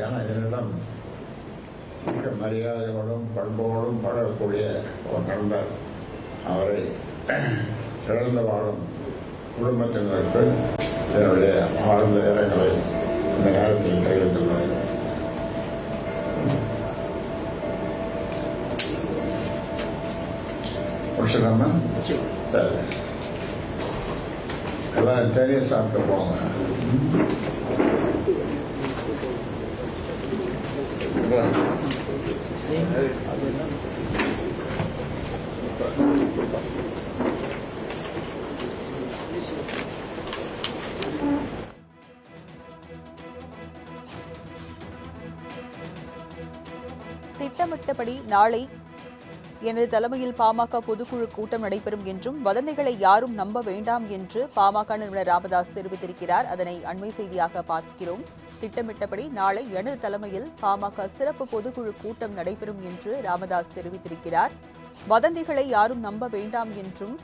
ஏன்னா என்னிடம் மிக மரியாதையோடும் பண்போடும் பழகக்கூடிய ஒரு நண்பர். அவரை இழந்து வாழும் குடும்பத்தினருக்கு என்னுடைய ஆழ்ந்த இரங்கலை இந்த நேரத்தில் தெரிவித்துள்ளேன். முடிச்சிடலாமா? எல்லாம் தேனியை சாப்பிட்டு போங்க. திட்டமிட்டபடி நாளை எனது தலைமையில் பாமக பொதுக்குழு கூட்டம் நடைபெறும் என்றும் வதந்திகளை யாரும் நம்ப வேண்டாம் என்று பாமக நிறுவனர் ராமதாஸ் தெரிவித்திருக்கிறார். அதனை அண்மை செய்தியாக பார்க்கிறோம். திட்டமிட்டபடி நாளை எனது தலைமையில் பாமக சிறப்பு பொதுக்குழு கூட்டம் நடைபெறும் என்று ராமதாஸ் தெரிவித்திருக்கிறார். வதந்திகளை யாரும் நம்ப வேண்டாம் என்றும்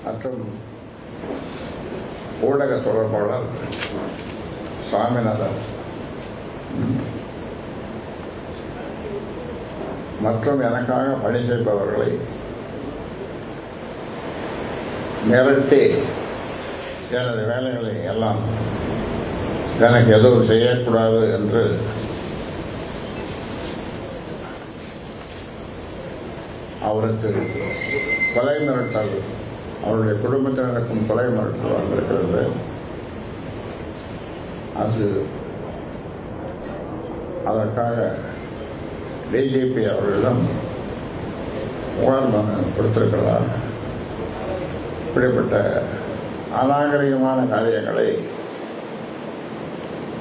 மற்றும் ஊடக தொடர்பாளர் சாமிநாதன் மற்றும் எனக்காக பணி செய்பவர்களை மிரட்டி எனது வேலைகளை எல்லாம் எனக்கு எதுவும் செய்யக்கூடாது என்று அவருக்கு கொலை மிரட்டல், அவருடைய குடும்பத்தினருக்கும் கொலை மிரட்டல் வந்திருக்கிறது. அதற்காக டிஜிபி அவர்களிடம் புகார் மனு கொடுத்திருக்கிறார். இப்படிப்பட்ட அநாகரிகமான காரியங்களை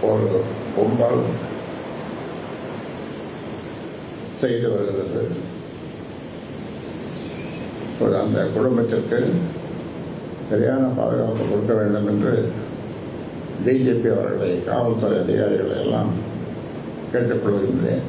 ஒரு கும்பல் செய்து வருகிறது. அந்த குடும்பத்திற்கு சரியான பாதுகாப்பு கொடுக்க வேண்டும் என்று டிஜிபி அவர்களை, காவல்துறை அதிகாரிகளை எல்லாம் கேட்டுக்கொள்கின்றேன்.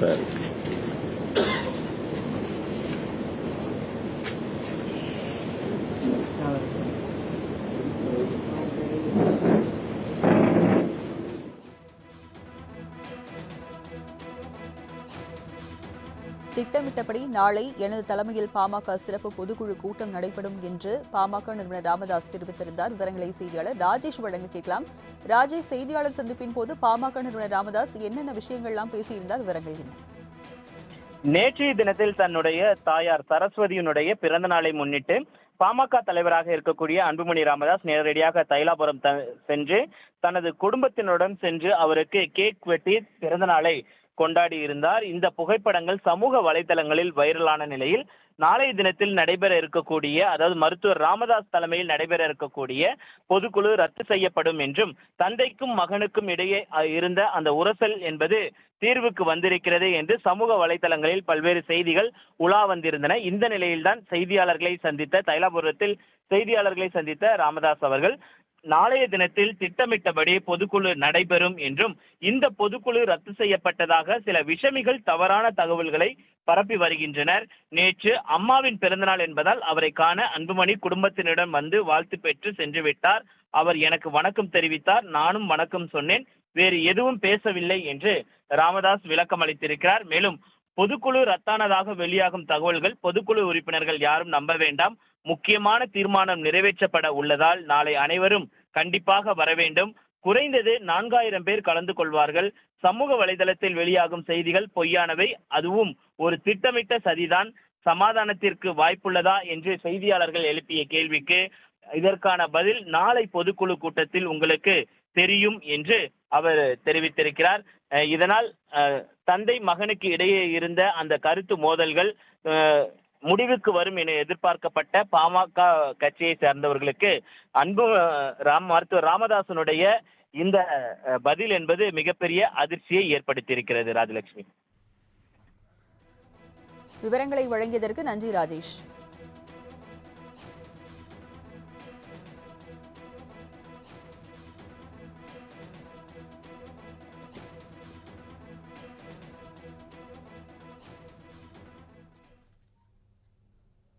சரி, திட்டமிட்டபடி நாளை எனது தலைமையில் பாமக சிறப்பு பொதுக்குழு கூட்டம் நடைபெறும் என்று பாமக நிறுவனர் ராமதாஸ் தெரிவித்திருந்தார். விவரங்களை செய்தியாளர் ராஜேஷ் வழங்க கேட்கலாம். ராஜேஷ், செய்தியாளர் சந்திப்பின் போது பாமக நிறுவனர் ராமதாஸ் என்னென்ன விஷயங்கள்லாம் பேசியிருந்தார்? விவரங்கள் என்ன? நேற்றைய தினத்தில் தன்னுடைய தாயார் சரஸ்வதியினுடைய பிறந்த நாளை முன்னிட்டு பாமக தலைவராக இருக்கக்கூடிய அன்புமணி ராமதாஸ் நேரடியாக தைலாபுரம் சென்று தனது குடும்பத்தினருடன் சென்று அவருக்கு கேக் வெட்டி பிறந்த நாளை கொண்டாடி இருந்தார். இந்த புகைப்படங்கள் சமூக வலைதளங்களில் வைரலான நிலையில் நாளைய தினத்தில் நடைபெற இருக்கக்கூடிய, அதாவது மருத்துவர் ராமதாஸ் தலைமையில் நடைபெற இருக்கக்கூடிய பொதுக்குழு ரத்து செய்யப்படும் என்றும் தந்தைக்கும் மகனுக்கும் இடையே இருந்த அந்த உரசல் என்பது தீர்வுக்கு வந்திருக்கிறது என்று சமூக வலைதளங்களில் பல்வேறு செய்திகள் உலா வந்திருந்தன. இந்த நிலையில்தான் தைலாபுரத்தில் செய்தியாளர்களை சந்தித்த ராமதாஸ் அவர்கள் நாளைய தினத்தில் திட்டமிட்டபடி பொதுக்குழு நடைபெறும் என்றும் இந்த பொதுக்குழு ரத்து செய்யப்பட்டதாக சில விஷமிகள் தவறான தகவல்களை பரப்பி வருகின்றனர். நேற்று அம்மாவின் பிறந்தநாள் என்பதால் அவரை காண அன்புமணி குடும்பத்தினரிடம் வந்து வாழ்த்து பெற்று சென்று விட்டார். அவர் எனக்கு வணக்கம் தெரிவித்தார், நானும் வணக்கம் சொன்னேன், வேறு எதுவும் பேசவில்லை என்று ராமதாஸ் விளக்கம் அளித்திருக்கிறார். மேலும் பொதுக்குழு ரத்தானதாக வெளியாகும் தகவல்கள் பொதுக்குழு உறுப்பினர்கள் யாரும் நம்ப வேண்டாம். முக்கியமான தீர்மானம் நிறைவேற்றப்பட உள்ளதால் நாளை அனைவரும் கண்டிப்பாக வர வேண்டும். குறைந்தது 4000 பேர் கலந்து கொள்வார்கள். சமூக வலைதளத்தில் வெளியாகும் செய்திகள் பொய்யானவை, அதுவும் ஒரு திட்டமிட்ட சதிதான். சமாதானத்திற்கு வாய்ப்புள்ளதா என்று செய்தியாளர்கள் எழுப்பிய கேள்விக்கு இதற்கான பதில் நாளை பொதுக்குழு கூட்டத்தில் உங்களுக்கு தெரியும் என்று அவர் தெரிவித்திருக்கிறார். இதனால் தந்தை மகனுக்கு இடையே இருந்த அந்த கருத்து மோதல்கள் முடிவுக்கு வரும் என எதிர்பார்க்கப்பட்ட பாமக கட்சியை சேர்ந்தவர்களுக்கு மருத்துவர் ராமதாசனுடைய இந்த பதில் என்பது மிகப்பெரிய அதிர்ச்சியை ஏற்படுத்தியிருக்கிறது. ராஜலட்சுமி, விவரங்களை வழங்கியதற்கு நன்றி ராஜேஷ்.